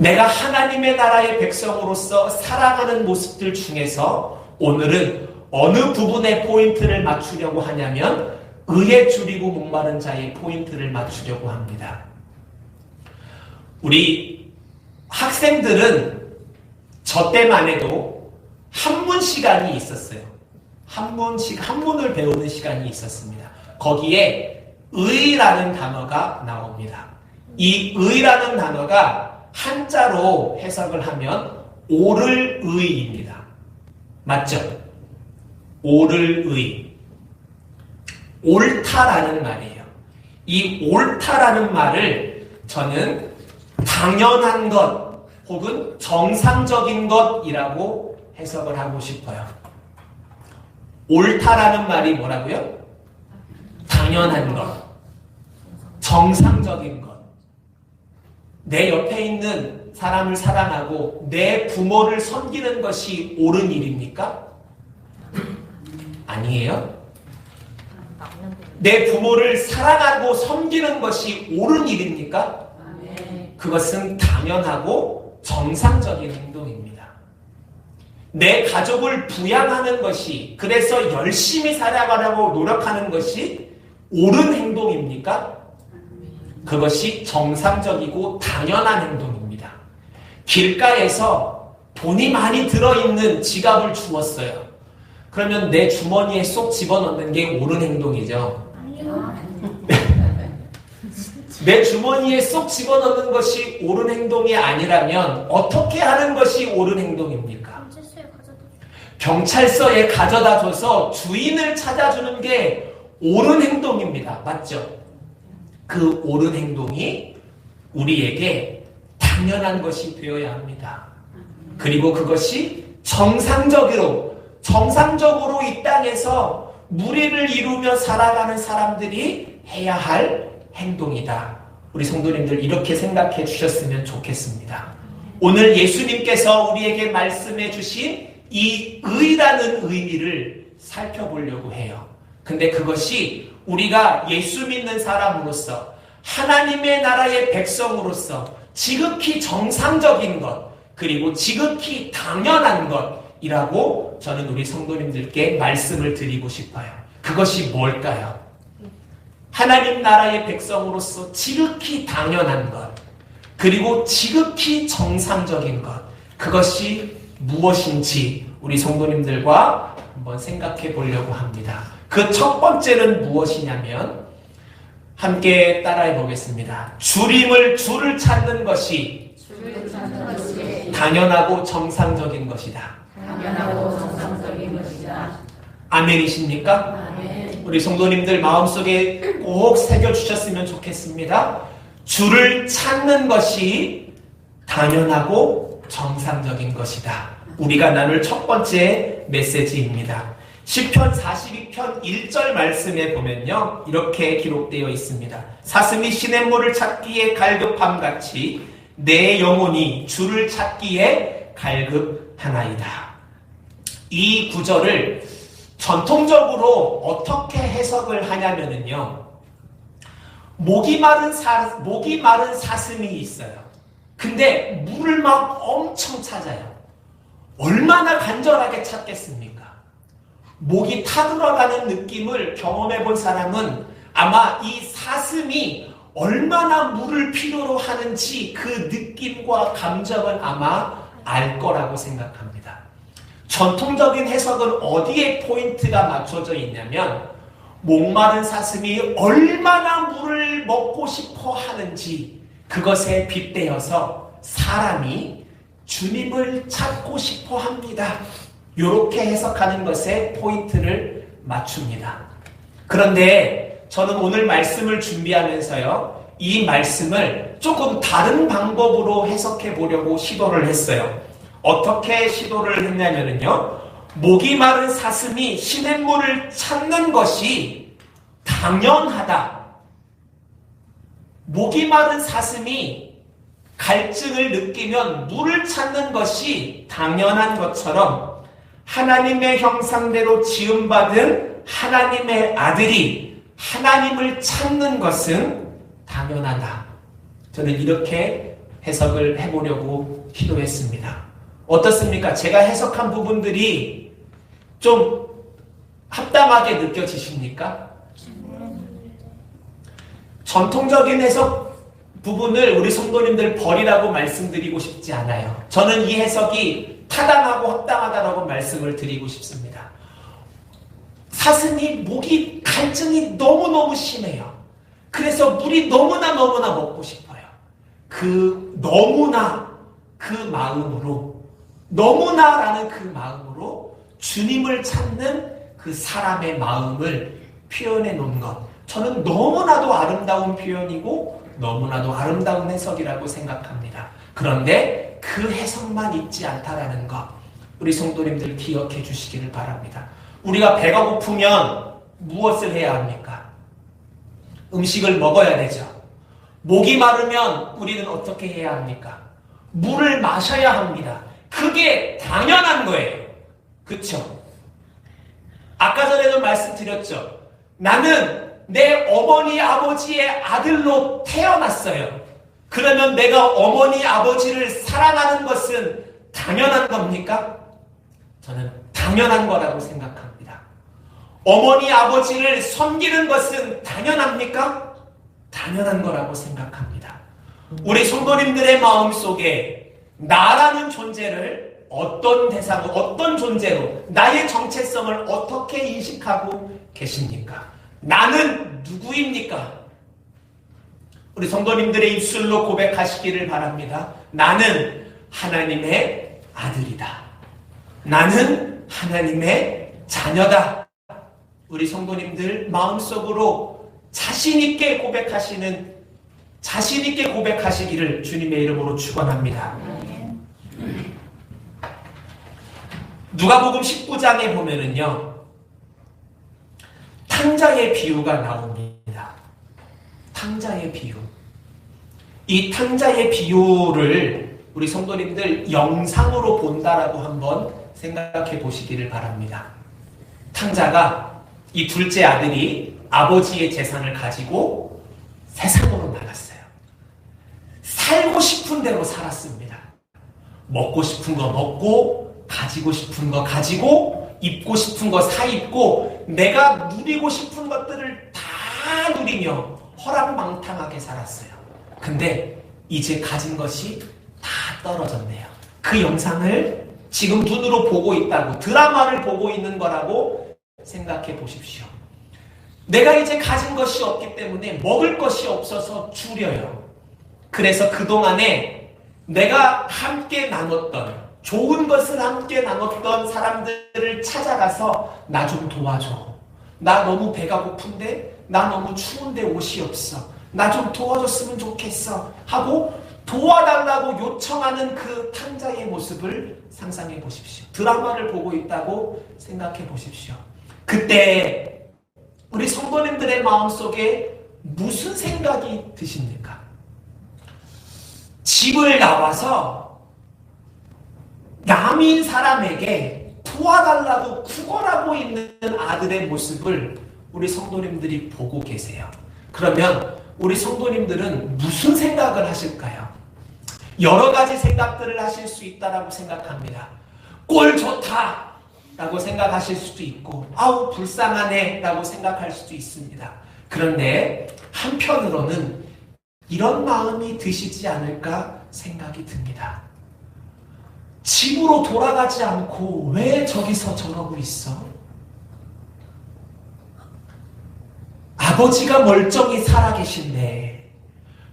내가 하나님의 나라의 백성으로서 살아가는 모습들 중에서 오늘은 어느 부분에 포인트를 맞추려고 하냐면 의에 줄이고 목마른 자의 포인트를 맞추려고 합니다. 우리 학생들은 저 때만 해도 한문 시간이 있었어요. 한문을 배우는 시간이 있었습니다. 거기에 의라는 단어가 나옵니다. 이 의라는 단어가 한자로 해석을 하면 옳을 의입니다. 맞죠? 옳을 의. 옳다라는 말이에요. 이 옳다라는 말을 저는 당연한 것 혹은 정상적인 것이라고 해석을 하고 싶어요. 옳다라는 말이 뭐라고요? 당연한 것, 정상적인 것. 내 옆에 있는 사람을 사랑하고 내 부모를 섬기는 것이 옳은 일입니까? 아니에요. 내 부모를 사랑하고 섬기는 것이 옳은 일입니까? 그것은 당연하고 정상적인 행동입니다. 내 가족을 부양하는 것이, 그래서 열심히 살아가려고 노력하는 것이 옳은 행동입니까? 그것이 정상적이고 당연한 행동입니다. 길가에서 돈이 많이 들어있는 지갑을 주었어요. 그러면 내 주머니에 쏙 집어넣는 게 옳은 행동이죠. 내 주머니에 쏙 집어넣는 것이 옳은 행동이 아니라면 어떻게 하는 것이 옳은 행동입니까? 경찰서에 가져다 줘서 주인을 찾아주는 게 옳은 행동입니다. 맞죠? 그 옳은 행동이 우리에게 당연한 것이 되어야 합니다. 그리고 그것이 정상적으로 이 땅에서 무리를 이루며 살아가는 사람들이 해야 할 행동이다. 우리 성도님들 이렇게 생각해 주셨으면 좋겠습니다. 오늘 예수님께서 우리에게 말씀해 주신 이 의라는 의미를 살펴보려고 해요. 근데 그것이 우리가 예수 믿는 사람으로서 하나님의 나라의 백성으로서 지극히 정상적인 것 그리고 지극히 당연한 것이라고 저는 우리 성도님들께 말씀을 드리고 싶어요. 그것이 뭘까요? 하나님 나라의 백성으로서 지극히 당연한 것 그리고 지극히 정상적인 것 그것이 무엇인지 우리 성도님들과 한번 생각해 보려고 합니다. 그 첫 번째는 무엇이냐면 함께 따라해 보겠습니다. 줄을 찾는 것이 당연하고 정상적인 것이다. 아멘이십니까? 아멘. 우리 성도님들 마음속에 꼭 새겨주셨으면 좋겠습니다. 줄을 찾는 것이 당연하고 정상적인 것이다. 우리가 나눌 첫 번째 메시지입니다. 시편 42편 1절 말씀에 보면요 이렇게 기록되어 있습니다. 사슴이 시냇물을 찾기에 갈급함같이 내 영혼이 주를 찾기에 갈급하나이다. 이 구절을 전통적으로 어떻게 해석을 하냐면요 목이 마른 사슴이 있어요. 근데 물을 막 엄청 찾아요. 얼마나 간절하게 찾겠습니까? 목이 타들어가는 느낌을 경험해 본 사람은 아마 이 사슴이 얼마나 물을 필요로 하는지 그 느낌과 감정을 아마 알 거라고 생각합니다. 전통적인 해석은 어디에 포인트가 맞춰져 있냐면 목마른 사슴이 얼마나 물을 먹고 싶어 하는지 그것에 빗대어서 사람이 주님을 찾고 싶어 합니다. 이렇게 해석하는 것에 포인트를 맞춥니다. 그런데 저는 오늘 말씀을 준비하면서요 이 말씀을 조금 다른 방법으로 해석해 보려고 시도를 했어요. 어떻게 시도를 했냐면요 목이 마른 사슴이 시냇물을 찾는 것이 당연하다. 목이 마른 사슴이 갈증을 느끼면 물을 찾는 것이 당연한 것처럼 하나님의 형상대로 지음받은 하나님의 아들이 하나님을 찾는 것은 당연하다. 저는 이렇게 해석을 해보려고 시도했습니다. 어떻습니까? 제가 해석한 부분들이 좀 합당하게 느껴지십니까? 전통적인 해석 부분을 우리 성도님들 버리라고 말씀드리고 싶지 않아요. 저는 이 해석이 타당하고 합당하다라고 말씀을 드리고 싶습니다. 사슴이 목이 갈증이 너무너무 심해요. 그래서 물이 너무나 먹고 싶어요. 그 너무나 그 마음으로, 너무나라는 그 마음으로 주님을 찾는 그 사람의 마음을 표현해 놓은 것, 저는 너무나도 아름다운 표현이고 너무나도 아름다운 해석이라고 생각합니다. 그런데 그 해석만 있지 않다라는 것, 우리 성도님들 기억해 주시기를 바랍니다. 우리가 배가 고프면 무엇을 해야 합니까? 음식을 먹어야 되죠. 목이 마르면 우리는 어떻게 해야 합니까? 물을 마셔야 합니다. 그게 당연한 거예요. 그렇죠? 아까 전에도 말씀드렸죠. 나는 내 어머니 아버지의 아들로 태어났어요. 그러면 내가 어머니 아버지를 사랑하는 것은 당연한 겁니까? 저는 당연한 거라고 생각합니다. 어머니 아버지를 섬기는 것은 당연합니까? 당연한 거라고 생각합니다. 우리 성도님들의 마음속에 나라는 존재를 어떤 대상, 어떤 존재로, 나의 정체성을 어떻게 인식하고 계십니까? 나는 누구입니까? 우리 성도님들의 입술로 고백하시기를 바랍니다. 나는 하나님의 아들이다. 나는 하나님의 자녀다. 우리 성도님들 마음속으로 자신있게 고백하시기를 주님의 이름으로 축원합니다. 누가복음 19장에 보면은요, 탕자의 비유가 나옵니다. 탕자의 비유. 이 탕자의 비유를 우리 성도님들 영상으로 본다라고 한번 생각해 보시기를 바랍니다. 탕자가, 이 둘째 아들이 아버지의 재산을 가지고 세상으로 나갔어요. 살고 싶은 대로 살았습니다. 먹고 싶은 거 먹고, 가지고 싶은 거 가지고, 입고 싶은 거 사입고, 내가 누리고 싶은 것들을 다 누리며 허락망탕하게 살았어요. 근데 이제 가진 것이 다 떨어졌네요. 그 영상을 지금 눈으로 보고 있다고, 드라마를 보고 있는 거라고 생각해 보십시오. 내가 이제 가진 것이 없기 때문에 먹을 것이 없어서 줄여요. 그래서 그동안에 내가 함께 나눴던, 좋은 것을 함께 나눴던 사람들을 찾아가서 나 좀 도와줘. 나 너무 배가 고픈데, 나 너무 추운데 옷이 없어. 나 좀 도와줬으면 좋겠어. 하고 도와달라고 요청하는 그 탕자의 모습을 상상해 보십시오. 드라마를 보고 있다고 생각해 보십시오. 그때 우리 성도님들의 마음속에 무슨 생각이 드십니까? 집을 나와서 남인 사람에게 도와달라고 구걸하고 있는 아들의 모습을 우리 성도님들이 보고 계세요. 그러면 우리 성도님들은 무슨 생각을 하실까요? 여러 가지 생각들을 하실 수 있다라고 생각합니다. 꼴 좋다 라고 생각하실 수도 있고, 아우 불쌍하네 라고 생각할 수도 있습니다. 그런데 한편으로는 이런 마음이 드시지 않을까 생각이 듭니다. 집으로 돌아가지 않고 왜 저기서 저러고 있어? 아버지가 멀쩡히 살아계신데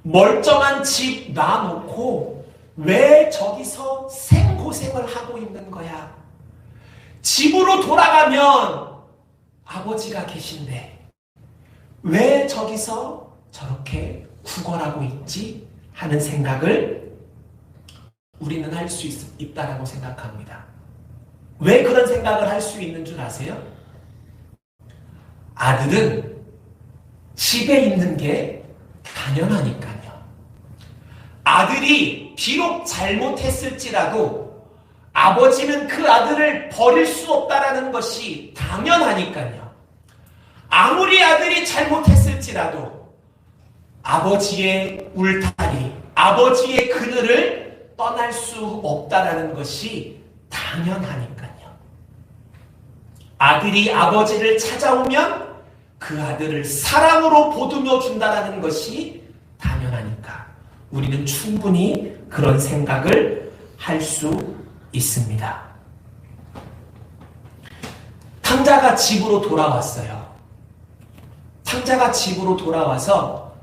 멀쩡한 집 놔놓고 왜 저기서 생고생을 하고 있는 거야? 집으로 돌아가면 아버지가 계신데 왜 저기서 저렇게 구걸하고 있지? 하는 생각을 우리는 할 수 있다라고 생각합니다. 왜 그런 생각을 할 수 있는 줄 아세요? 아들은 집에 있는 게 당연하니까요. 아들이 비록 잘못했을지라도 아버지는 그 아들을 버릴 수 없다라는 것이 당연하니까요. 아무리 아들이 잘못했을지라도 아버지의 울타리, 아버지의 그늘을 떠날 수 없다라는 것이 당연하니까요. 아들이 아버지를 찾아오면 그 아들을 사랑으로 보듬어 준다라는 것이 당연하니까 우리는 충분히 그런 생각을 할 수 있습니다. 탕자가 집으로 돌아왔어요. 탕자가 집으로 돌아와서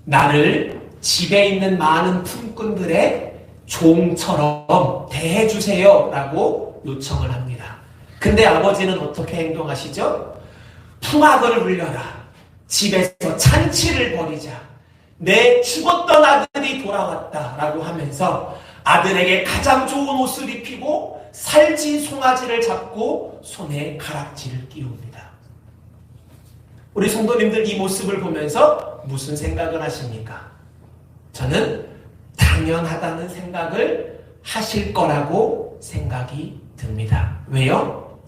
나를 집에 있는 많은 품꾼들의 종처럼 대해주세요 라고 요청을 합니다. 근데 아버지는 어떻게 행동하시죠? 풍악을 울려라. 집에서 잔치를 벌이자. 내 죽었던 아들이 돌아왔다 라고 하면서 아들에게 가장 좋은 옷을 입히고 살진 송아지를 잡고 손에 가락지를 끼웁니다. 우리 성도님들 이 모습을 보면서 무슨 생각을 하십니까? 저는 당연하다는 생각을 하실 거라고 생각이 듭니다. 왜요?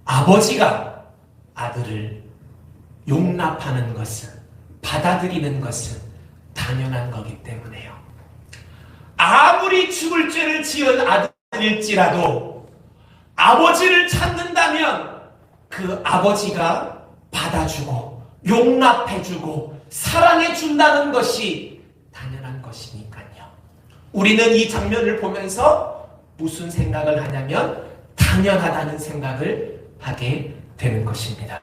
아버지가 아들을 용납하는 것은, 받아들이는 것은 당연한 거기 때문에요. 아무리 죽을 죄를 지은 아들일지라도 아버지를 찾는다면 그 아버지가 받아주고 용납해주고 사랑해준다는 것이 당연한 것이니까요. 우리는 이 장면을 보면서 무슨 생각을 하냐면 당연하다는 생각을 하게 되는 것입니다.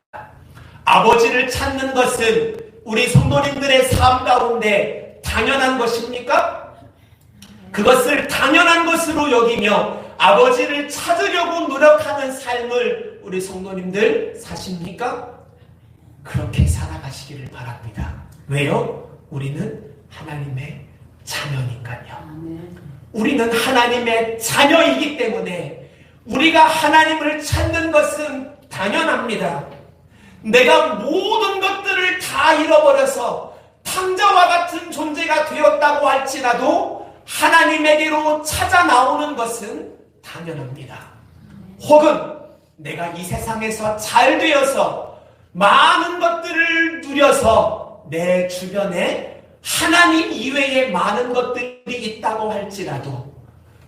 아버지를 찾는 것은 우리 성도님들의 삶 가운데 당연한 것입니까? 그것을 당연한 것으로 여기며 아버지를 찾으려고 노력하는 삶을 우리 성도님들 사십니까? 그렇게 살아가시기를 바랍니다. 왜요? 우리는 하나님의 자녀니까요. 우리는 하나님의 자녀이기 때문에 우리가 하나님을 찾는 것은 당연합니다. 내가 모든 것들을 다 잃어버려서 탕자와 같은 존재가 되었다고 할지라도 하나님에게로 찾아 나오는 것은 당연합니다. 혹은 내가 이 세상에서 잘 되어서 많은 것들을 누려서 내 주변에 하나님 이외에 많은 것들이 있다고 할지라도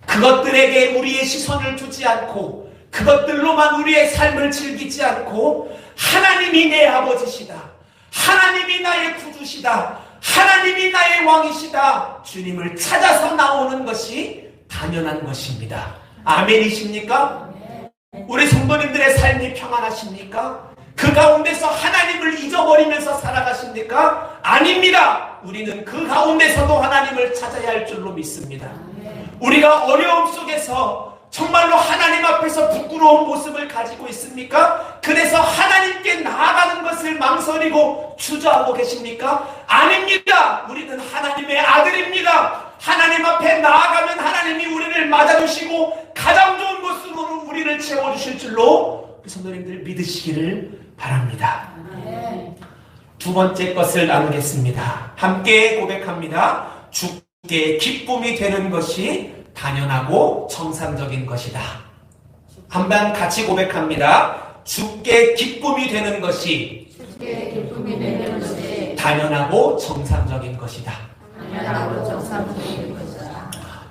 그것들에게 우리의 시선을 두지 않고 그것들로만 우리의 삶을 즐기지 않고 하나님이 내 아버지시다. 하나님이 나의 구주시다. 하나님이 나의 왕이시다. 주님을 찾아서 나오는 것이 당연한 것입니다. 아멘이십니까? 우리 성도님들의 삶이 평안하십니까? 그 가운데서 하나님을 잊어버리면서 살아가십니까? 아닙니다. 우리는 그 가운데서도 하나님을 찾아야 할 줄로 믿습니다. 우리가 어려움 속에서 정말로 하나님 앞에서 부끄러운 모습을 가지고 있습니까? 그래서 하나님께 나아가는 것을 망설이고 주저하고 계십니까? 아닙니다. 우리는 하나님의 아들입니다. 하나님 앞에 나아가면 하나님이 우리를 맞아주시고 가장 좋은 것으로 우리를 채워주실 줄로 성도님들 믿으시기를 바랍니다. 두 번째 것을 나누겠습니다. 함께 고백합니다. 주께 기쁨이 되는 것이 당연하고 정상적인 것이다. 한번 같이 고백합니다. 주께 기쁨이 되는 것이 당연하고 정상적인 것이다.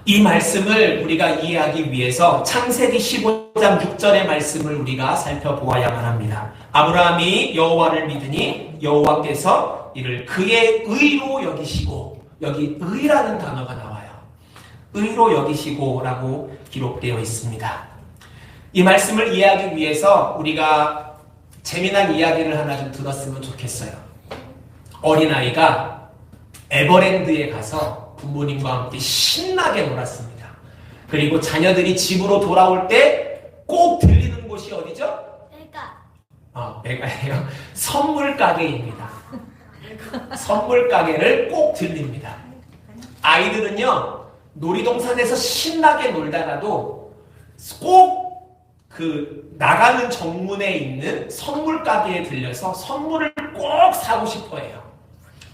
이 말씀을 우리가 이해하기 위해서 창세기 15장 6절의 말씀을 우리가 살펴보아야만 합니다. 아브라함이 여호와를 믿으니 여호와께서 이를 그의 의로 여기시고, 여기 의라는 단어가 나와요. 의로 여기시고 라고 기록되어 있습니다. 이 말씀을 이해하기 위해서 우리가 재미난 이야기를 하나 좀 들었으면 좋겠어요. 어린아이가 에버랜드에 가서 부모님과 함께 신나게 놀았습니다. 그리고 자녀들이 집으로 돌아올 때 꼭 들리는 곳이 어디죠? 배가예요. 선물 가게입니다. 선물 가게를 꼭 들립니다. 아이들은요, 놀이동산에서 신나게 놀다가도 꼭 그 나가는 정문에 있는 선물 가게에 들려서 선물을 꼭 사고 싶어 해요.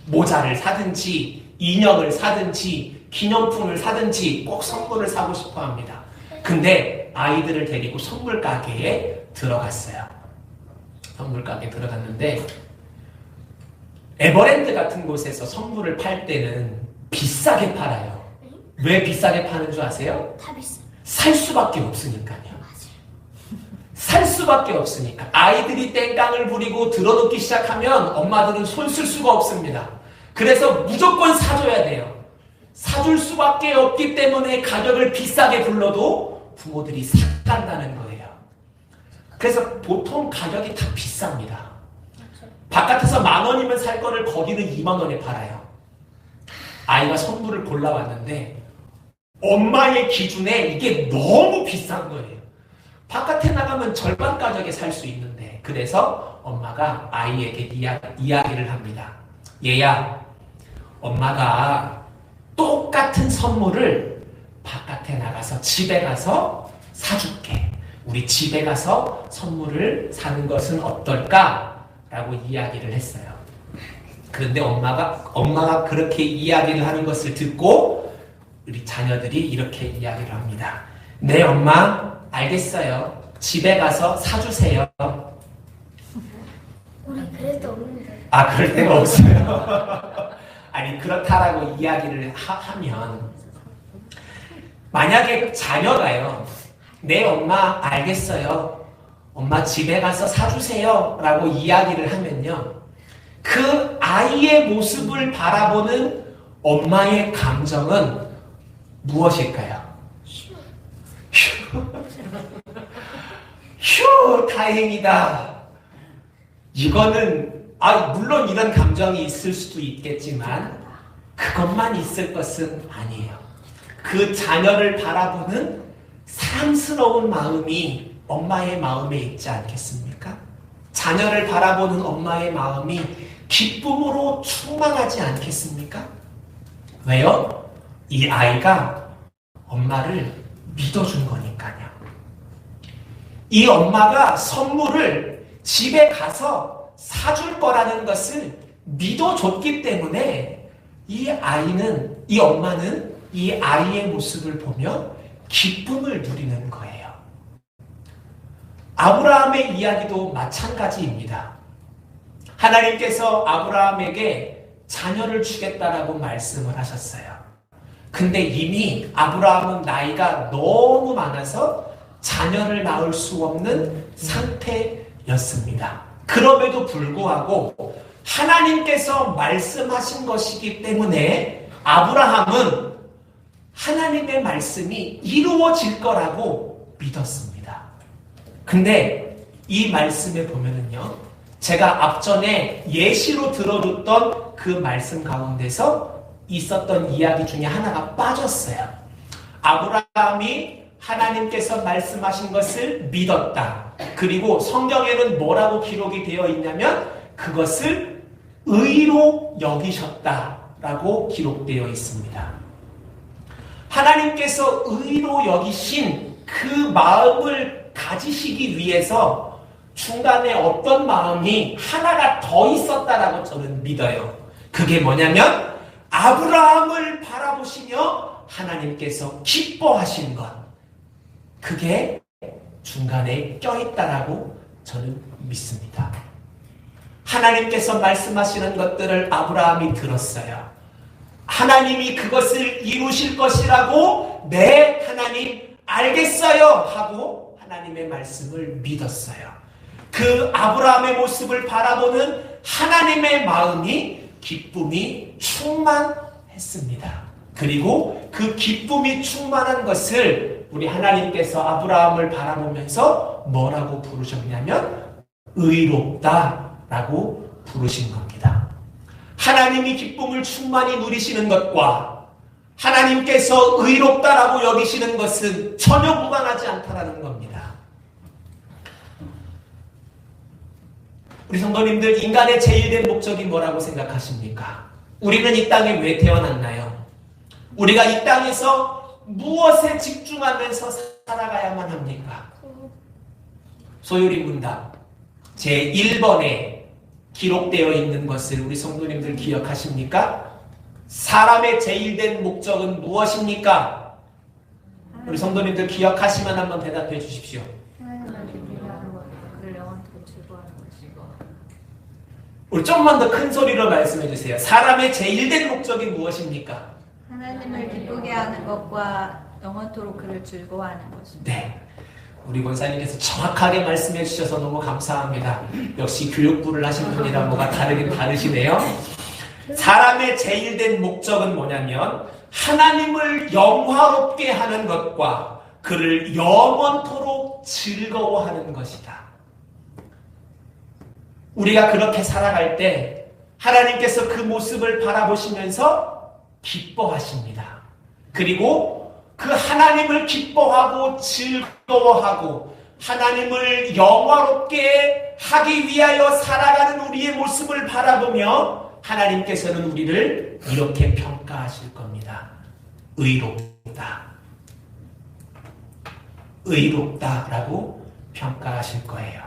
모자를 사든지 인형을 사든지 기념품을 사든지 꼭 선물을 사고 싶어 합니다. 근데 아이들을 데리고 선물 가게에 들어갔어요. 선물 가게에 들어갔는데 에버랜드 같은 곳에서 선물을 팔 때는 비싸게 팔아요. 왜 비싸게 파는 줄 아세요? 다 비싸. 살 수밖에 없으니까요. 맞아요. 살 수밖에 없으니까. 아이들이 땡깡을 부리고 들어놓기 시작하면 엄마들은 손 쓸 수가 없습니다. 그래서 무조건 사줘야 돼요. 사줄 수밖에 없기 때문에 가격을 비싸게 불러도 부모들이 삭간다는 거예요. 그래서 보통 가격이 다 비쌉니다. 바깥에서 10,000원이면 살 거를 거기는 20,000원에 팔아요. 아이가 선물을 골라왔는데 엄마의 기준에 이게 너무 비싼 거예요. 바깥에 나가면 절반 가격에 살 수 있는데, 그래서 엄마가 아이에게 이야기를 합니다. 얘야, 엄마가 똑같은 선물을 바깥에 나가서 집에 가서 사줄게. 우리 집에 가서 선물을 사는 것은 어떨까? 라고 이야기를 했어요. 그런데 엄마가 그렇게 이야기를 하는 것을 듣고 우리 자녀들이 이렇게 이야기를 합니다. 네, 엄마, 알겠어요. 집에 가서 사주세요. 우리 그래도 없는데. 아, 그럴 데가 없어요. 아니, 그렇다라고 이야기를 하면, 만약에 자녀가요, 네, 엄마, 알겠어요. 엄마 집에 가서 사주세요. 라고 이야기를 하면요, 그 아이의 모습을 바라보는 엄마의 감정은 무엇일까요? 휴, 다행이다. 이거는, 물론 이런 감정이 있을 수도 있겠지만, 그것만 있을 것은 아니에요. 그 자녀를 바라보는 사랑스러운 마음이 엄마의 마음에 있지 않겠습니까? 자녀를 바라보는 엄마의 마음이 기쁨으로 충만하지 않겠습니까? 왜요? 이 아이가 엄마를 믿어준 거니까요. 이 엄마가 선물을 집에 가서 사줄 거라는 것을 믿어줬기 때문에 이 엄마는 이 아이의 모습을 보며 기쁨을 누리는 거예요. 아브라함의 이야기도 마찬가지입니다. 하나님께서 아브라함에게 자녀를 주겠다라고 말씀을 하셨어요. 근데 이미 아브라함은 나이가 너무 많아서 자녀를 낳을 수 없는 상태였습니다. 그럼에도 불구하고 하나님께서 말씀하신 것이기 때문에 아브라함은 하나님의 말씀이 이루어질 거라고 믿었습니다. 근데 이 말씀에 보면은요, 제가 앞전에 예시로 들어줬던 그 말씀 가운데서 있었던 이야기 중에 하나가 빠졌어요. 아브라함이 하나님께서 말씀하신 것을 믿었다. 그리고 성경에는 뭐라고 기록이 되어 있냐면 그것을 의로 여기셨다라고 기록되어 있습니다. 하나님께서 의로 여기신 그 마음을 가지시기 위해서 중간에 어떤 마음이 하나가 더 있었다라고 저는 믿어요. 그게 뭐냐면 아브라함을 바라보시며 하나님께서 기뻐하신 것, 그게 중간에 껴있다라고 저는 믿습니다. 하나님께서 말씀하시는 것들을 아브라함이 들었어요. 하나님이 그것을 이루실 것이라고, 네, 하나님 알겠어요 하고 하나님의 말씀을 믿었어요. 그 아브라함의 모습을 바라보는 하나님의 마음이 기쁨이 충만했습니다. 그리고 그 기쁨이 충만한 것을 우리 하나님께서 아브라함을 바라보면서 뭐라고 부르셨냐면 의롭다라고 부르신 겁니다. 하나님이 기쁨을 충만히 누리시는 것과 하나님께서 의롭다라고 여기시는 것은 전혀 무관하지 않다라는 겁니다. 우리 성도님들, 인간의 제일된 목적이 뭐라고 생각하십니까? 우리는 이 땅에 왜 태어났나요? 우리가 이 땅에서 무엇에 집중하면서 살아가야만 합니까? 소요리 문답 제1번에 기록되어 있는 것을 우리 성도님들 기억하십니까? 사람의 제일된 목적은 무엇입니까? 우리 성도님들 기억하시면 한번 대답해 주십시오. 우리 좀만 더 큰 소리로 말씀해 주세요. 사람의 제일된 목적이 무엇입니까? 하나님을 기쁘게 하는 것과 영원토록 그를 즐거워하는 것입니다. 네. 우리 권사님께서 정확하게 말씀해 주셔서 너무 감사합니다. 역시 교육부를 하신 분이라 뭐가 다르긴 다르시네요. 사람의 제일된 목적은 뭐냐면 하나님을 영화롭게 하는 것과 그를 영원토록 즐거워하는 것이다. 우리가 그렇게 살아갈 때 하나님께서 그 모습을 바라보시면서 기뻐하십니다. 그리고 그 하나님을 기뻐하고 즐거워하고 하나님을 영화롭게 하기 위하여 살아가는 우리의 모습을 바라보며 하나님께서는 우리를 이렇게 평가하실 겁니다. 의롭다. 의롭다라고 평가하실 거예요.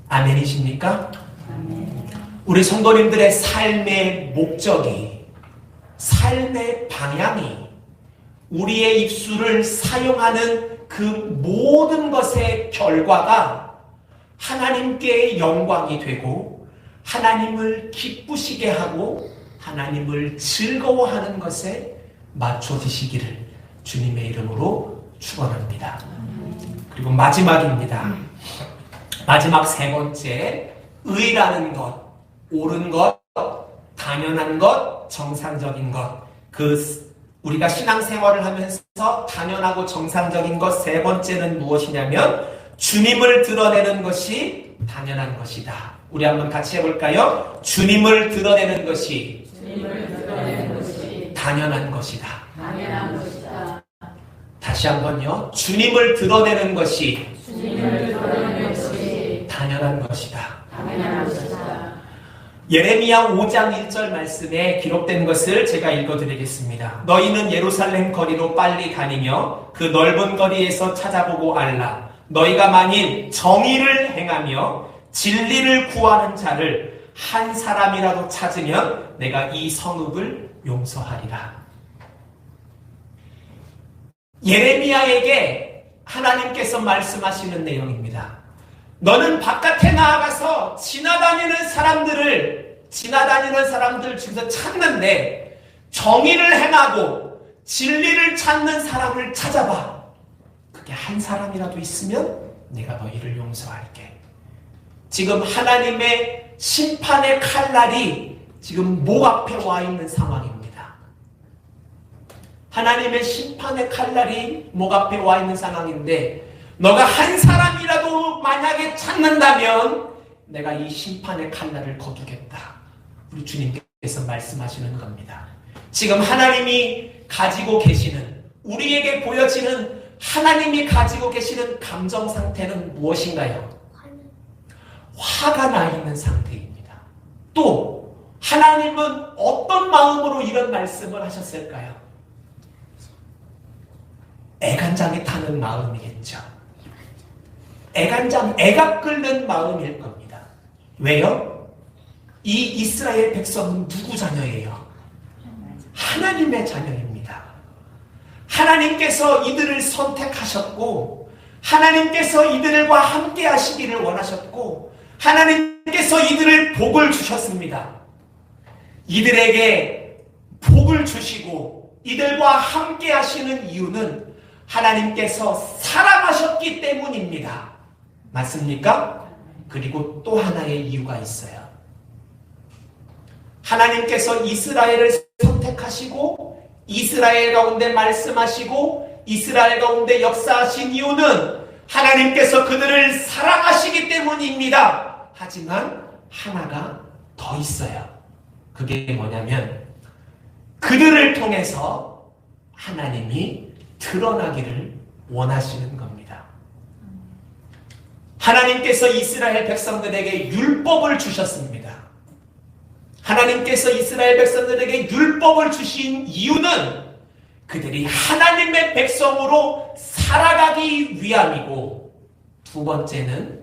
아멘이십니까? 아멘. 우리 성도님들의 삶의 목적이, 삶의 방향이 우리의 입술을 사용하는 그 모든 것의 결과가 하나님께 영광이 되고 하나님을 기쁘시게 하고 하나님을 즐거워하는 것에 맞춰지시기를 주님의 이름으로 축원합니다. 그리고 마지막입니다. 마지막 세 번째, 의라는 것, 옳은 것, 당연한 것, 정상적인 것. 우리가 신앙생활을 하면서 당연하고 정상적인 것 세 번째는 무엇이냐면 주님을 드러내는 것이 당연한 것이다. 우리 한번 같이 해볼까요? 주님을 드러내는 것이 당연한 것이다. 당연한 것이다. 다시 한번요. 주님을 드러내는 것이 당연한 것이다. 당연한 것이다. 예레미야 5장 1절 말씀에 기록된 것을 제가 읽어드리겠습니다. 너희는 예루살렘 거리로 빨리 다니며 그 넓은 거리에서 찾아보고 알라. 너희가 만일 정의를 행하며 진리를 구하는 자를 한 사람이라도 찾으면 내가 이 성읍을 용서하리라. 예레미야에게 하나님께서 말씀하시는 내용입니다. 너는 바깥에 나아가서 지나다니는 사람들 중에서 찾는데 정의를 행하고 진리를 찾는 사람을 찾아봐. 그게 한 사람이라도 있으면 내가 너희를 용서할게. 지금 하나님의 심판의 칼날이 지금 목 앞에 와 있는 상황입니다. 하나님의 심판의 칼날이 목 앞에 와 있는 상황인데 너가 한 사람이라도 만약에 찾는다면 내가 이 심판의 칼날을 거두겠다. 우리 주님께서 말씀하시는 겁니다. 지금 하나님이 가지고 계시는, 우리에게 보여지는 하나님이 가지고 계시는 감정 상태는 무엇인가요? 화가 나 있는 상태입니다. 또 하나님은 어떤 마음으로 이런 말씀을 하셨을까요? 애간장에 타는 마음이겠죠. 애가 끓는 마음일 겁니다. 왜요? 이 이스라엘 백성은 누구 자녀예요? 하나님의 자녀입니다. 하나님께서 이들을 선택하셨고 하나님께서 이들과 함께 하시기를 원하셨고 하나님께서 이들을 복을 주셨습니다. 이들에게 복을 주시고 이들과 함께 하시는 이유는 하나님께서 사랑하셨기 때문입니다. 맞습니까? 그리고 또 하나의 이유가 있어요. 하나님께서 이스라엘을 선택하시고 이스라엘 가운데 말씀하시고 이스라엘 가운데 역사하신 이유는 하나님께서 그들을 사랑하시기 때문입니다. 하지만 하나가 더 있어요. 그게 뭐냐면 그들을 통해서 하나님이 드러나기를 원하시는 겁니다. 하나님께서 이스라엘 백성들에게 율법을 주셨습니다. 하나님께서 이스라엘 백성들에게 율법을 주신 이유는 그들이 하나님의 백성으로 살아가기 위함이고, 두 번째는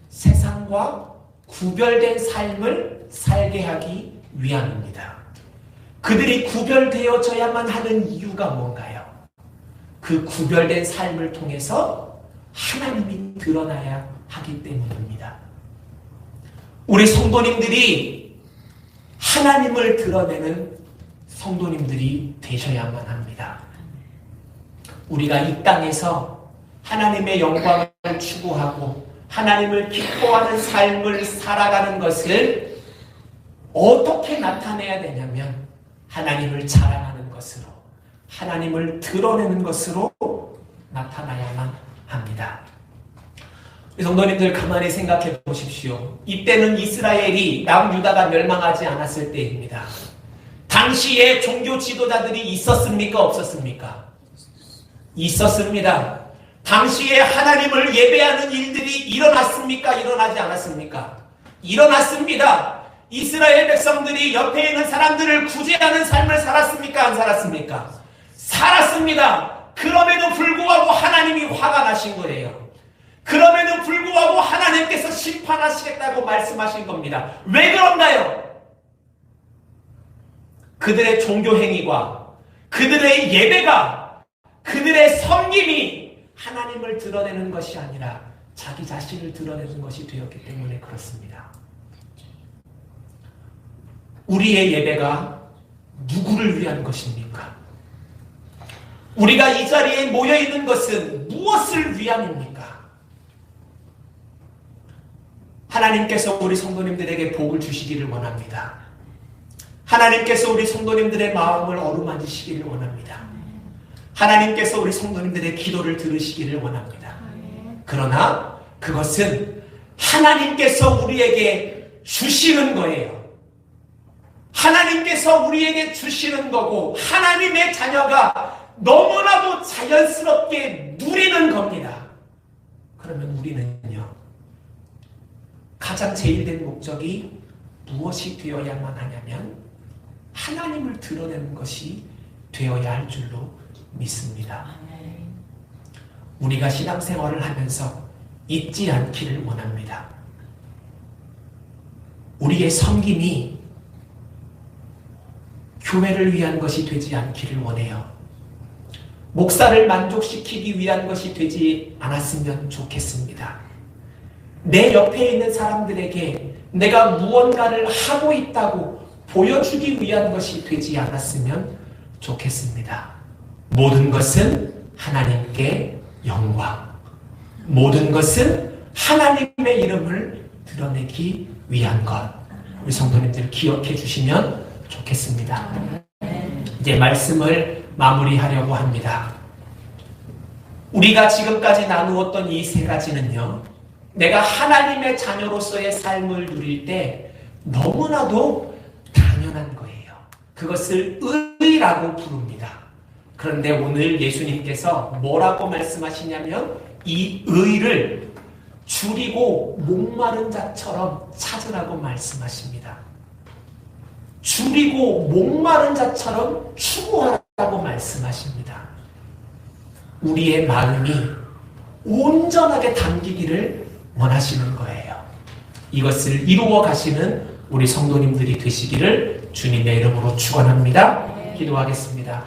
세상과 구별된 삶을 살게 하기 위함입니다. 그들이 구별되어져야만 하는 이유가 뭔가요? 그 구별된 삶을 통해서 하나님이 드러나야 하기 때문입니다. 우리 성도님들이 하나님을 드러내는 성도님들이 되셔야만 합니다. 우리가 이 땅에서 하나님의 영광을 추구하고 하나님을 기뻐하는 삶을 살아가는 것을 어떻게 나타내야 되냐면 하나님을 자랑하는 것으로, 하나님을 드러내는 것으로 나타나야만 합니다. 성도님들 가만히 생각해 보십시오. 이때는 이스라엘이 남유다가 멸망하지 않았을 때입니다. 당시에 종교 지도자들이 있었습니까? 없었습니까? 있었습니다. 당시에 하나님을 예배하는 일들이 일어났습니까? 일어나지 않았습니까? 일어났습니다. 이스라엘 백성들이 옆에 있는 사람들을 구제하는 삶을 살았습니까? 안 살았습니까? 살았습니다. 그럼에도 불구하고 하나님이 화가 나신 거예요. 그럼에도 불구하고 하나님께서 심판하시겠다고 말씀하신 겁니다. 왜 그런가요? 그들의 종교 행위과 그들의 예배가, 그들의 섬김이 하나님을 드러내는 것이 아니라 자기 자신을 드러내는 것이 되었기 때문에 그렇습니다. 우리의 예배가 누구를 위한 것입니까? 우리가 이 자리에 모여 있는 것은 무엇을 위함입니까? 하나님께서 우리 성도님들에게 복을 주시기를 원합니다. 하나님께서 우리 성도님들의 마음을 어루만지시기를 원합니다. 하나님께서 우리 성도님들의 기도를 들으시기를 원합니다. 그러나 그것은 하나님께서 우리에게 주시는 거예요. 하나님께서 우리에게 주시는 거고 하나님의 자녀가 너무나도 자연스럽게 누리는 겁니다. 그러면 우리는요, 가장 제일된 목적이 무엇이 되어야만 하냐면 하나님을 드러내는 것이 되어야 할 줄로 믿습니다. 우리가 신앙생활을 하면서 잊지 않기를 원합니다. 우리의 섬김이 교회를 위한 것이 되지 않기를 원해요. 목사를 만족시키기 위한 것이 되지 않았으면 좋겠습니다. 내 옆에 있는 사람들에게 내가 무언가를 하고 있다고 보여주기 위한 것이 되지 않았으면 좋겠습니다. 모든 것은 하나님께 영광, 모든 것은 하나님의 이름을 드러내기 위한 것, 우리 성도님들 기억해 주시면 좋겠습니다. 이제 말씀을 마무리하려고 합니다. 우리가 지금까지 나누었던 이 세 가지는요, 내가 하나님의 자녀로서의 삶을 누릴 때 너무나도 당연한 거예요. 그것을 의라고 부릅니다. 그런데 오늘 예수님께서 뭐라고 말씀하시냐면 이 의를 줄이고 목마른 자처럼 찾으라고 말씀하십니다. 줄이고 목마른 자처럼 추구하라고 말씀하십니다. 우리의 마음이 온전하게 담기기를 원하시는 거예요. 이것을 이루어 가시는 우리 성도님들이 되시기를 주님의 이름으로 축원합니다. 기도하겠습니다.